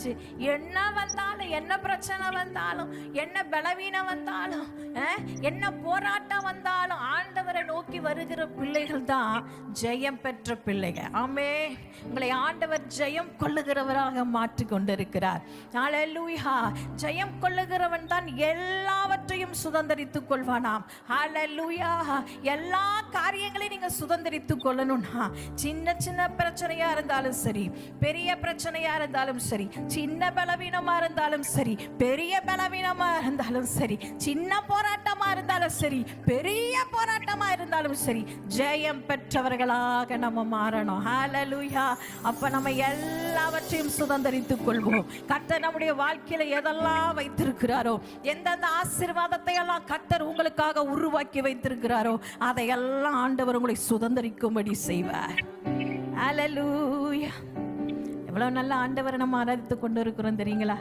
ஆரம்பிச்சிருச்சு. என்ன வந்தாலும், என்ன பிரச்சனை வந்தாலும், என்ன பலவீனம் வந்தாலும், என்ன போராட்டம் வந்தாலும் ஆண்டவரை நோக்கி வருகிற பிள்ளைகள் தான் ஜெயம் பெற்ற பிள்ளைகள். ஆமென். உங்களை ஆண்டவர் ஜெயம் கொள்ளுகிறவராக மாற்றி கொண்டிருக்கிறார். ஹல்லேலூயா. ஜெயம் கொள்ளுகிறவன் தான் எல்லாவற்றையும் சுதந்தரித்துக் கொள்வானாம். ஹல்லேலூயா. எல்லா காரியங்களையும் நீங்க சுதந்தரித்துக் கொள்ளணும்னா, சின்ன சின்ன பிரச்சனையா இருந்தாலும் சரி, பெரிய பிரச்சனையா இருந்தாலும் சரி, சின்ன பலவீனமா இருந்தாலும் சரி, பெரிய பலவீனமா இருந்தாலும் சரி, சின்ன போராட்டமா இருந்தாலும் சரி, பெரிய போராட்டமா இருந்தாலும் சரி, ஜெயம் பெற்றவர்களாக நம்ம மாறணும். ஹல்லேலூயா. அப்ப நம்ம எல்லாவற்றையும் சுதந்தரித்துக் கொள்வோம். கர்த்தர் நம்முடைய வாழ்க்கையில எதெல்லாம் வைத்திருக்கிறாரோ, எந்தெந்த ஆசீர்வாதத்தை எல்லாம் கர்த்தர் உங்களுக்காக உருவாக்கி வைத்திருக்கிறாரோ, அதையெல்லாம் ஆண்டவர் உங்களை சுதந்தரிக்கும்படி செய்வார். ஹல்லேலூயா. எவ்வளவு நல்ல ஆண்டவரை நம்ம ஆராதித்துக் கொண்டு இருக்கிறோம் தெரியுங்களா?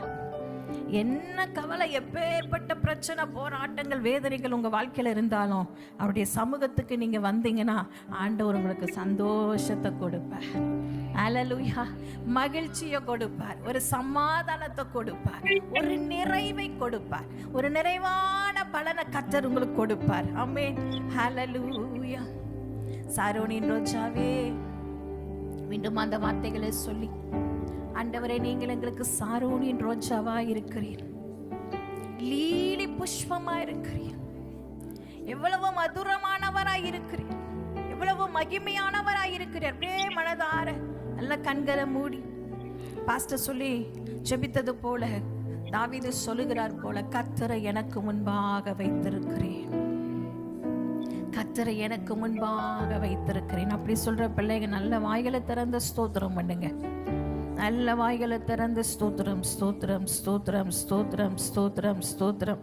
என்ன கவலை, எப்பேற்பட்ட பிரச்சனை, போராட்டங்கள், வேதனைகள் உங்க வாழ்க்கையில இருந்தாலும் அவருடைய சமூகத்துக்கு நீங்க வந்தீங்கன்னா ஆண்டவர் உங்களுக்கு சந்தோஷத்தை கொடுப்பார். ஹல்லேலூயா. மகிழ்ச்சியை கொடுப்பார், ஒரு சமாதானத்தை கொடுப்பார், ஒரு நிறைவை கொடுப்பார், ஒரு நிறைவான பலனை கர்த்தர் உங்களுக்கு கொடுப்பார். ஆமென். ஹல்லேலூயா. சாரோனின் ரோஜாவே, மீண்டும் அந்த வார்த்தைகளை சொல்லி, ஆண்டவரே நீங்கள் எங்களுக்கு சாரோனின் ரோஜாவா இருக்கிறீர், லீலி புஷ்பமா இருக்கிறீர், எவ்வளவு மதுரமானவராய் இருக்கிறீர், எவ்வளவு மகிமையானவராய் இருக்கிறீர். அப்படியே மனதார நல்ல கண்களை மூடி பாஸ்டர் சொல்லி ஜெபித்தது போல, தாவீது சொல்லுகிறார் போல, கர்த்தரை எனக்கு முன்பாக வைத்திருக்கிறேன், கர்த்தரை எனக்கு முன்பாக வைத்திருக்கிறேன். அப்படி சொல்ற பிள்ளைங்க நல்ல வாய்களை திறந்த ஸ்தோத்திரம் பண்ணுங்க. நல்ல வாய்களை திறந்து ஸ்தோத்திரம், ஸ்தோத்திரம், ஸ்தோத்திரம், ஸ்தோத்திரம், ஸ்தோத்திரம், ஸ்தோத்திரம்,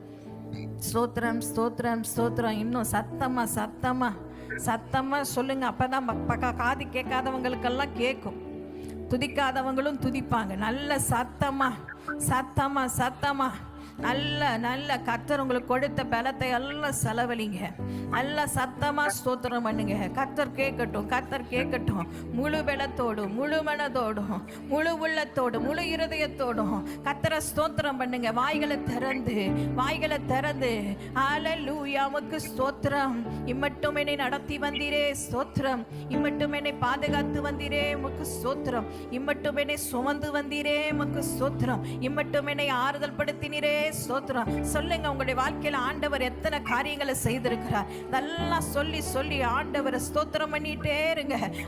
ஸ்தோத்திரம், ஸ்தோத்திரம், ஸ்தோத்திரம். இன்னும் சத்தமா சத்தமா சத்தமா சொல்லுங்க. அப்பதான் காது கேட்காதவங்களுக்கெல்லாம் கேட்கும், துதிக்காதவங்களும் துதிப்பாங்க. நல்ல சத்தமா சத்தமா சத்தமா நல்ல நல்ல கர்த்தர் உங்களுக்கு கொடுத்த பலத்தை எல்லாம் செலவழிங்க. நல்ல சத்தமா ஸ்தோத்திரம் பண்ணுங்க. கர்த்தர் கேட்கட்டும், கர்த்தர் கேட்கட்டும். முழு பலத்தோடும், முழு மனதோடும், முழு உள்ளத்தோடும், முழு இருதயத்தோடும் கர்த்தரை ஸ்தோத்திரம் பண்ணுங்க. வாய்களை திறந்து, வாய்களை திறந்து. ஹல்லேலூயா. உமக்கு ஸ்தோத்திரம். இம்மட்டும் என்னை நடத்தி வந்தீரே, ஸ்தோத்திரம். இம்மட்டும் என்னை பாதுகாத்து வந்தீரே, உமக்கு ஸ்தோத்திரம். இம்மட்டும் என்னை சுமந்து வந்தீரே, உமக்கு ஸ்தோத்திரம். இம்மட்டும் என்னை ஆறுதல் படுத்தினீரே, ஸ்தோத்திரம். சொல்லுங்க, உங்களுடைய வாழ்க்கையில ஆண்டவர் எத்தனை காரியங்களை செய்திருக்கிறார். இதெல்லாம் சொல்லி சொல்லி ஆண்டவரை ஸ்தோத்திரம் பண்ணிட்டே இருங்க.